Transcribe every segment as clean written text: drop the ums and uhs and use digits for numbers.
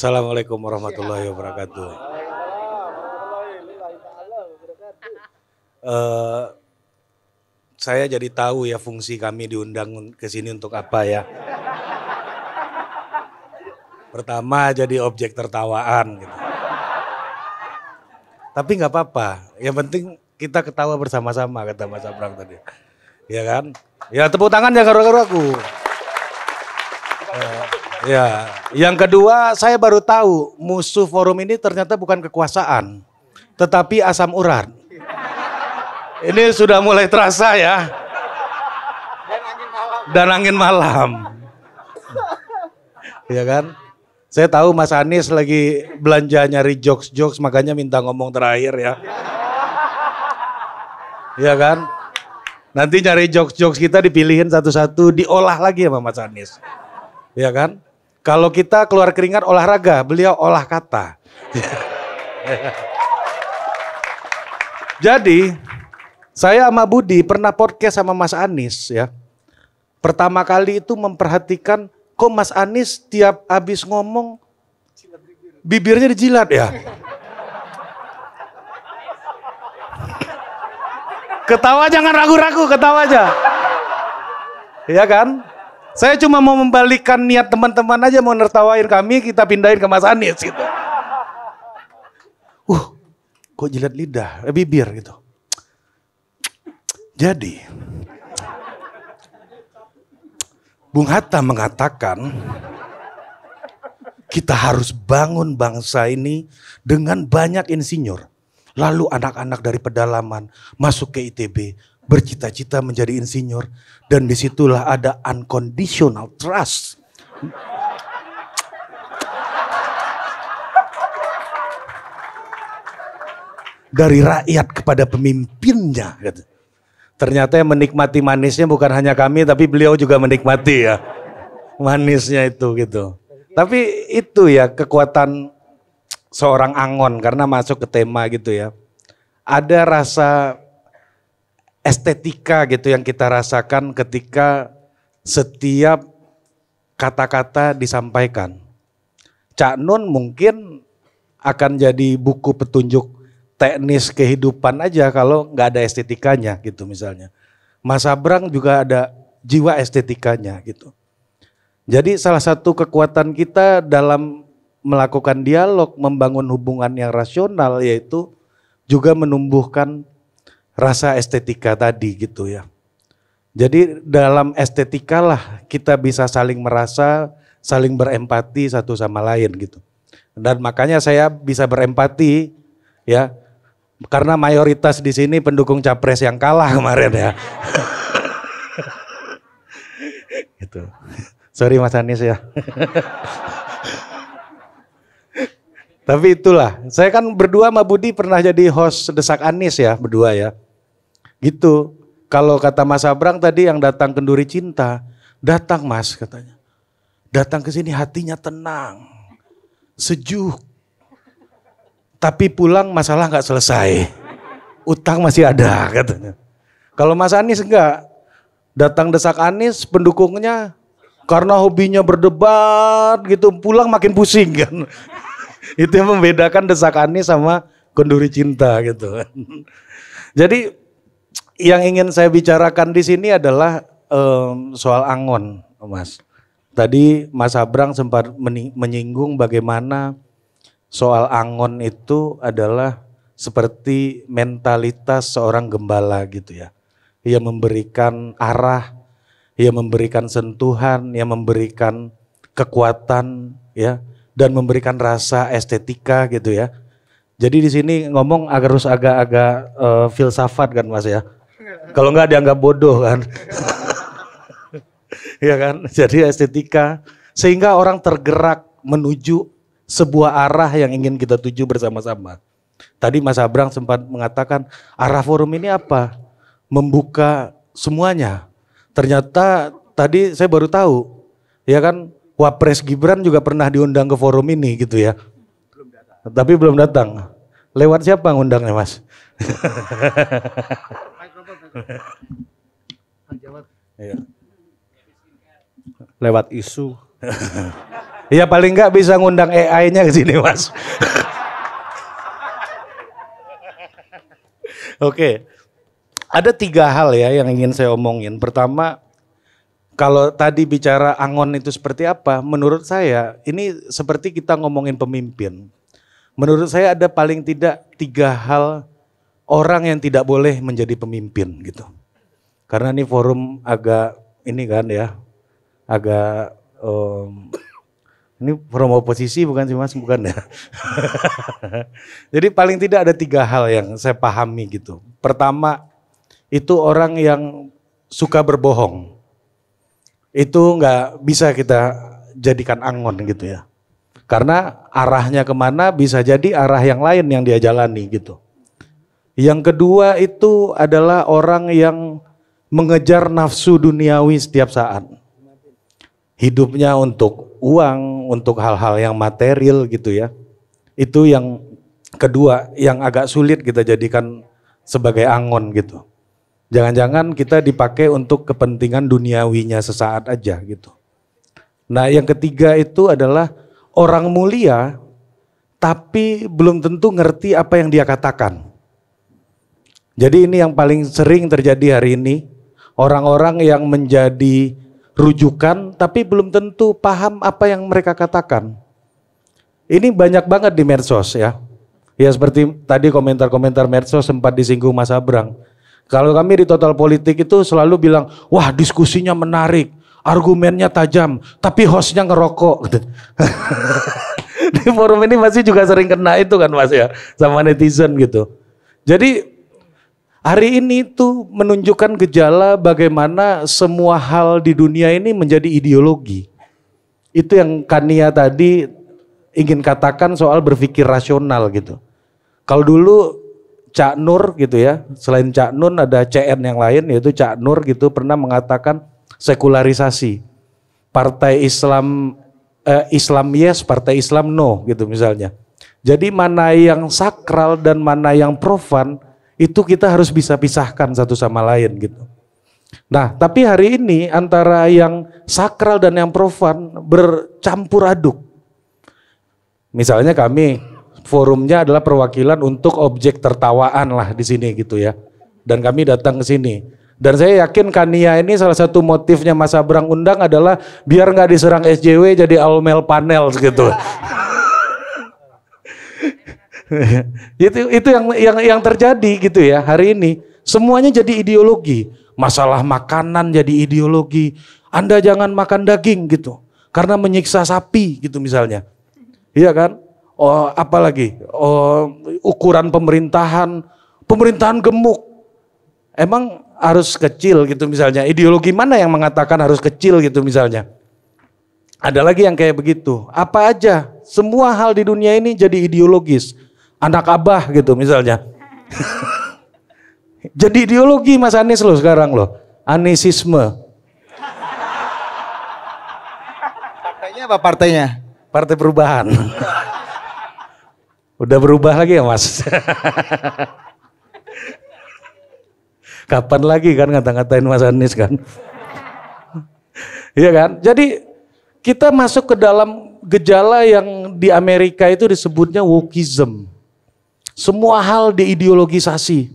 Assalamualaikum warahmatullahi wabarakatuh. Eh, saya jadi tahu ya fungsi kami diundang ke sini untuk apa ya. Pertama jadi objek tertawaan gitu. Tapi nggak apa-apa, yang penting kita ketawa bersama-sama kata Mas Abrang tadi. Ya kan? Ya tepuk tangan ya karo-karo aku. Ya, yang kedua saya baru tahu musuh forum ini ternyata bukan kekuasaan, tetapi asam urat. Ini sudah mulai terasa ya. Dan angin malam. Ya kan? Saya tahu Mas Anies lagi belanja nyari jokes-jokes makanya minta ngomong terakhir ya. Ya kan? Nanti nyari jokes-jokes kita dipilihin satu-satu, diolah lagi sama Mas Anies. Ya kan? Kalau kita keluar keringat olahraga, beliau olah kata. Jadi, saya sama Budi pernah podcast sama Mas Anies ya. Pertama kali itu memperhatikan kok Mas Anies tiap habis ngomong bibirnya dijilat ya. Ketawa jangan ragu-ragu, ketawa aja. Ya kan? Saya cuma mau membalikkan niat teman-teman aja mau nertawain kami, kita pindahin ke Mas Anies gitu. Kok jilat lidah, bibir gitu. Jadi, Bung Hatta mengatakan kita harus bangun bangsa ini dengan banyak insinyur. Lalu anak-anak dari pedalaman masuk ke ITB, bercita-cita menjadi insinyur. Dan disitulah ada unconditional trust. Dari rakyat kepada pemimpinnya. Ternyata yang menikmati manisnya bukan hanya kami, tapi beliau juga menikmati ya. Manisnya itu gitu. Tapi itu ya kekuatan seorang Angon karena masuk ke tema gitu ya. Ada rasa estetika gitu yang kita rasakan ketika setiap kata-kata disampaikan. Cak Nun mungkin akan jadi buku petunjuk teknis kehidupan aja kalau nggak ada estetikanya gitu misalnya. Mas Abrang juga ada jiwa estetikanya gitu. Jadi salah satu kekuatan kita dalam melakukan dialog, membangun hubungan yang rasional yaitu juga menumbuhkan rasa estetika tadi gitu ya. Jadi dalam estetika lah kita bisa saling merasa, saling berempati satu sama lain gitu. Dan makanya saya bisa berempati ya, karena mayoritas di sini pendukung capres yang kalah kemarin ya. Gitu. Sorry Mas Anies ya. Tapi itulah, saya kan berdua sama Budi pernah jadi host Desak Anies ya, berdua ya. Gitu, kalau kata Mas Abrang tadi yang datang kenduri cinta, datang Mas katanya. Datang ke sini hatinya tenang, sejuk. Tapi pulang masalah gak selesai, utang masih ada katanya. Kalau Mas Anies enggak, datang Desak Anies pendukungnya karena hobinya berdebat gitu, pulang makin pusing kan. Itu yang membedakan Desak Anies sama kenduri cinta gitu. Jadi yang ingin saya bicarakan di sini adalah soal Angon, Mas. Tadi Mas Abrang sempat menyinggung bagaimana soal Angon itu adalah seperti mentalitas seorang gembala gitu ya. Ia memberikan arah, ia memberikan sentuhan, ia memberikan kekuatan ya. Dan memberikan rasa estetika gitu ya. Jadi di sini ngomong harus agak-agak filsafat kan Mas ya. Kalau enggak dianggap bodoh kan. Ya kan? Jadi estetika sehingga orang tergerak menuju sebuah arah yang ingin kita tuju bersama-sama. Tadi Mas Abrang sempat mengatakan arah forum ini apa? Membuka semuanya. Ternyata tadi saya baru tahu ya kan. Wapres Gibran juga pernah diundang ke forum ini gitu ya. Tapi belum datang. Lewat siapa ngundangnya Mas? Lewat isu. Ya paling nggak bisa ngundang AI-nya ke sini, Mas. Oke. Ada 3 hal ya yang ingin saya omongin. Pertama, kalau tadi bicara angon itu seperti apa, menurut saya ini seperti kita ngomongin pemimpin. Menurut saya ada paling tidak 3 hal orang yang tidak boleh menjadi pemimpin gitu. Karena ini forum agak ini kan ya, agak ini forum oposisi bukan sih Mas, bukan ya. Jadi paling tidak ada 3 hal yang saya pahami gitu. Pertama, itu orang yang suka berbohong. Itu nggak bisa kita jadikan angon gitu ya. Karena arahnya kemana bisa jadi arah yang lain yang dia jalani gitu. Yang kedua itu adalah orang yang mengejar nafsu duniawi setiap saat. Hidupnya untuk uang, untuk hal-hal yang material gitu ya. Itu yang kedua yang agak sulit kita jadikan sebagai angon gitu. Jangan-jangan kita dipakai untuk kepentingan duniawinya sesaat aja gitu. Nah yang ketiga itu adalah orang mulia tapi belum tentu ngerti apa yang dia katakan. Jadi ini yang paling sering terjadi hari ini. Orang-orang yang menjadi rujukan tapi belum tentu paham apa yang mereka katakan. Ini banyak banget di medsos ya. Ya seperti tadi komentar-komentar medsos sempat disinggung Mas Abrang. Kalau kami di Total Politik itu selalu bilang, wah diskusinya menarik, argumennya tajam, tapi hostnya ngerokok. Di forum ini masih juga sering kena itu kan Mas ya, sama netizen gitu. Jadi hari ini tuh menunjukkan gejala bagaimana semua hal di dunia ini menjadi ideologi. Itu yang Kania tadi ingin katakan soal berpikir rasional gitu. Kalau dulu Cak Nur gitu ya, selain Cak Nun ada CN yang lain yaitu Cak Nur gitu pernah mengatakan sekularisasi. Partai Islam Islam yes, partai Islam no gitu misalnya. Jadi mana yang sakral dan mana yang profan itu kita harus bisa pisahkan satu sama lain gitu. Nah tapi hari ini antara yang sakral dan yang profan bercampur aduk. Misalnya kami forumnya adalah perwakilan untuk objek tertawaan lah di sini gitu ya. Dan kami datang ke sini. Dan saya yakin Kania ini salah satu motifnya Mas Abrang undang adalah biar nggak diserang SJW jadi Almel panel gitu. itu yang terjadi gitu ya hari ini. Semuanya jadi ideologi. Masalah makanan jadi ideologi. Anda jangan makan daging gitu. Karena menyiksa sapi gitu misalnya. Iya kan? Oh, apalagi ukuran pemerintahan gemuk. Emang harus kecil gitu misalnya. Ideologi mana yang mengatakan harus kecil gitu misalnya. Ada lagi yang kayak begitu. Apa aja, semua hal di dunia ini jadi ideologis. Anak abah gitu misalnya. Jadi ideologi Mas Anies loh sekarang loh. Anisisme. Partainya apa partainya? Partai Perubahan. Udah berubah lagi ya Mas? Kapan lagi kan ngata-ngatain Mas Anies kan? Iya kan? Jadi kita masuk ke dalam gejala yang di Amerika itu disebutnya wokeism. Semua hal diideologisasi.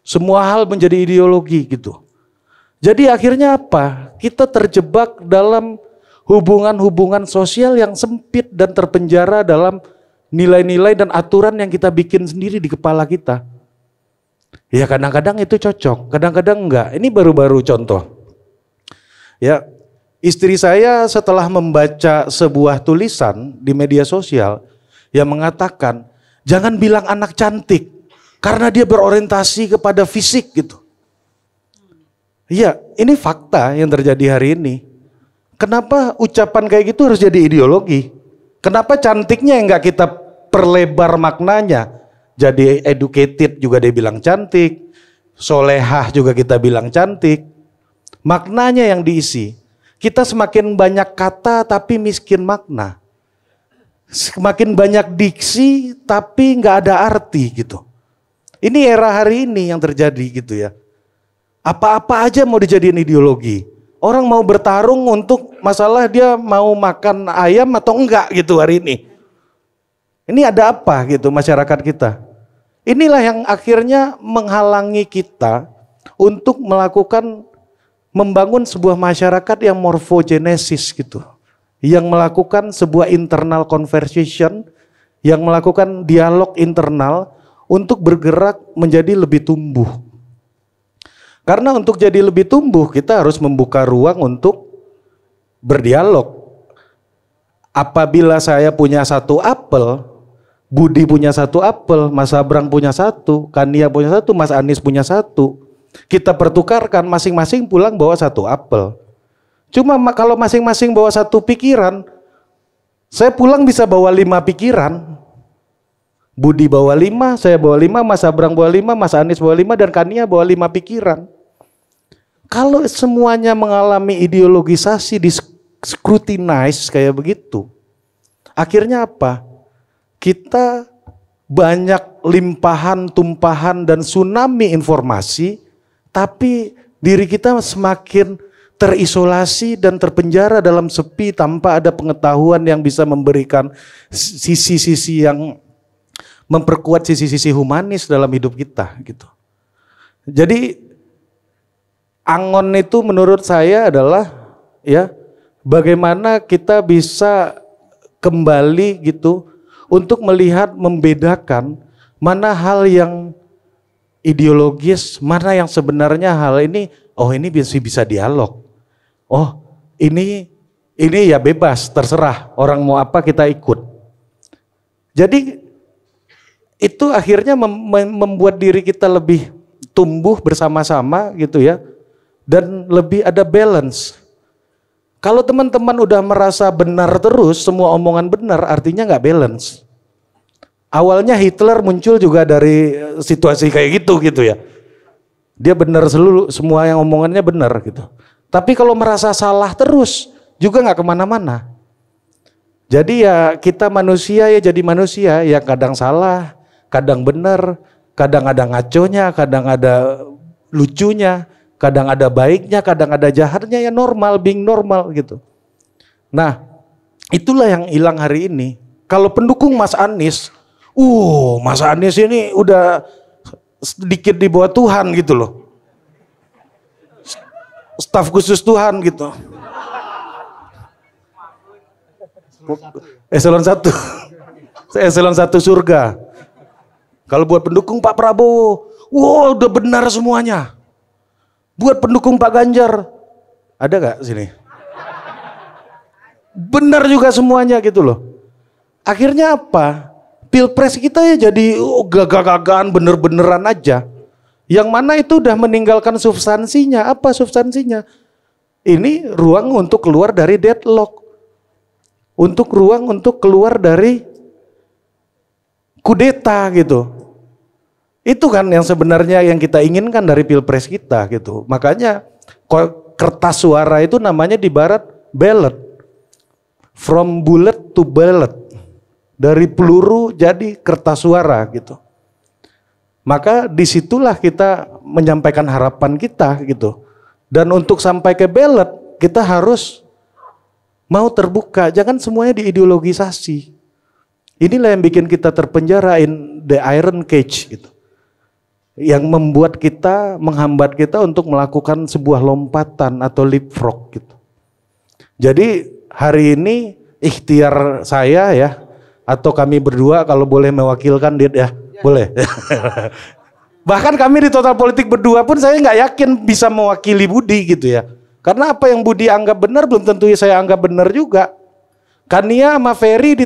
Semua hal menjadi ideologi gitu. Jadi akhirnya apa? Kita terjebak dalam hubungan-hubungan sosial yang sempit dan terpenjara dalam nilai-nilai dan aturan yang kita bikin sendiri di kepala kita. Ya kadang-kadang itu cocok, kadang-kadang enggak. Ini baru-baru contoh. Ya, istri saya setelah membaca sebuah tulisan di media sosial yang mengatakan, jangan bilang anak cantik karena dia berorientasi kepada fisik gitu. Iya, ini fakta yang terjadi hari ini. Kenapa ucapan kayak gitu harus jadi ideologi? Kenapa cantiknya yang nggak kita perlebar maknanya? Jadi educated juga dia bilang cantik, solehah juga kita bilang cantik. Maknanya yang diisi. Kita semakin banyak kata tapi miskin makna. Semakin banyak diksi tapi nggak ada arti gitu. Ini era hari ini yang terjadi gitu ya. Apa-apa aja mau dijadiin ideologi. Orang mau bertarung untuk masalah dia mau makan ayam atau enggak gitu hari ini. Ini ada apa gitu masyarakat kita. Inilah yang akhirnya menghalangi kita untuk membangun sebuah masyarakat yang morfogenesis gitu. Yang melakukan sebuah internal conversation, yang melakukan dialog internal untuk bergerak menjadi lebih tumbuh. Karena untuk jadi lebih tumbuh kita harus membuka ruang untuk berdialog. Apabila saya punya satu apel, Budi punya satu apel, Mas Abrang punya satu, Kania punya satu, Mas Anies punya satu. Kita pertukarkan, masing-masing pulang bawa satu apel. Cuma kalau masing-masing bawa satu pikiran, saya pulang bisa bawa 5 pikiran. Budi bawa 5, saya bawa 5, Mas Abrang bawa 5, Mas Anies bawa 5, dan Kania bawa 5 pikiran. Kalau semuanya mengalami ideologisasi, scrutinize kayak begitu, akhirnya apa? Kita banyak limpahan, tumpahan, dan tsunami informasi, tapi diri kita semakin terisolasi dan terpenjara dalam sepi tanpa ada pengetahuan yang bisa memberikan sisi-sisi yang memperkuat sisi-sisi humanis dalam hidup kita gitu. Jadi angon itu menurut saya adalah ya bagaimana kita bisa kembali gitu untuk melihat, membedakan mana hal yang ideologis, mana yang sebenarnya hal ini, oh ini bisa dialog. Oh ini ya bebas, terserah orang mau apa kita ikut. Jadi itu akhirnya membuat diri kita lebih tumbuh bersama-sama gitu ya. Dan lebih ada balance. Kalau teman-teman udah merasa benar terus, semua omongan benar, artinya nggak balance. Awalnya Hitler muncul juga dari situasi kayak gitu ya. Dia benar semua yang omongannya benar gitu. Tapi kalau merasa salah terus, juga nggak kemana-mana. Jadi ya kita manusia ya jadi manusia, ya kadang salah, kadang benar, kadang ada ngaconya, kadang ada lucunya. Kadang ada baiknya, kadang ada jahatnya, ya normal, being normal gitu. Nah, itulah yang hilang hari ini. Kalau pendukung Mas Anies, Mas Anies ini udah sedikit di bawah Tuhan gitu loh. Staf khusus Tuhan gitu. Eselon 1. Eselon 1 surga. Kalau buat pendukung Pak Prabowo, udah benar semuanya. Buat pendukung Pak Ganjar, ada gak sini? Benar juga semuanya gitu loh. Akhirnya apa? Pilpres kita ya jadi gagah-gagahan bener-beneran aja. Yang mana itu udah meninggalkan substansinya. Apa substansinya? Ini ruang untuk keluar dari deadlock. Untuk ruang untuk keluar dari kudeta gitu. Itu kan yang sebenarnya yang kita inginkan dari pilpres kita gitu. Makanya kertas suara itu namanya di barat ballot. From bullet to ballot. Dari peluru jadi kertas suara gitu. Maka disitulah kita menyampaikan harapan kita gitu. Dan untuk sampai ke ballot kita harus mau terbuka. Jangan semuanya diideologisasi. Inilah yang bikin kita terpenjara in the iron cage gitu. Yang membuat kita, menghambat kita untuk melakukan sebuah lompatan atau leapfrog gitu. Jadi hari ini ikhtiar saya ya, atau kami berdua kalau boleh mewakilkan dia ya, boleh. Bahkan kami di Total Politik berdua pun saya nggak yakin bisa mewakili Budi gitu ya. Karena apa yang Budi anggap benar belum tentu saya anggap benar juga. Kania sama Ferry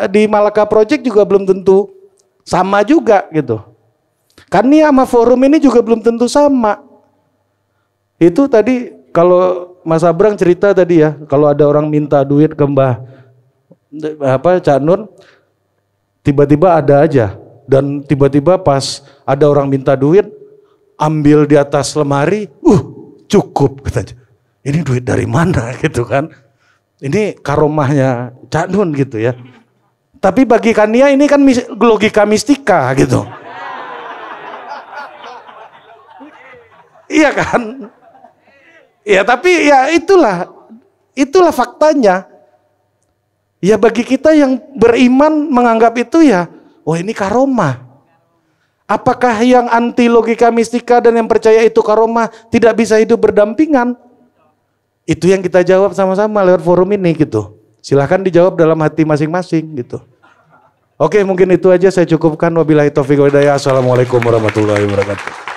di Malaka Project juga belum tentu sama juga gitu. Kania sama forum ini juga belum tentu sama. Itu tadi kalau Mas Abrang cerita tadi ya, kalau ada orang minta duit ke Mbah Cak Nun, tiba-tiba ada aja. Dan tiba-tiba pas ada orang minta duit, ambil di atas lemari, cukup katanya. Ini duit dari mana gitu kan? Ini karomahnya Cak Nun gitu ya. Tapi bagi Kania ini kan logika mistika gitu. Iya kan? Ya tapi ya itulah Itulah faktanya. Ya bagi kita yang beriman menganggap itu ya, oh ini karomah. Apakah yang anti logika mistika dan yang percaya itu karomah tidak bisa hidup berdampingan? Itu yang kita jawab sama-sama lewat forum ini gitu. Silahkan dijawab dalam hati masing-masing gitu. Oke, mungkin itu aja saya cukupkan. Wabillahi taufiq wal hidayah. Assalamualaikum warahmatullahi wabarakatuh.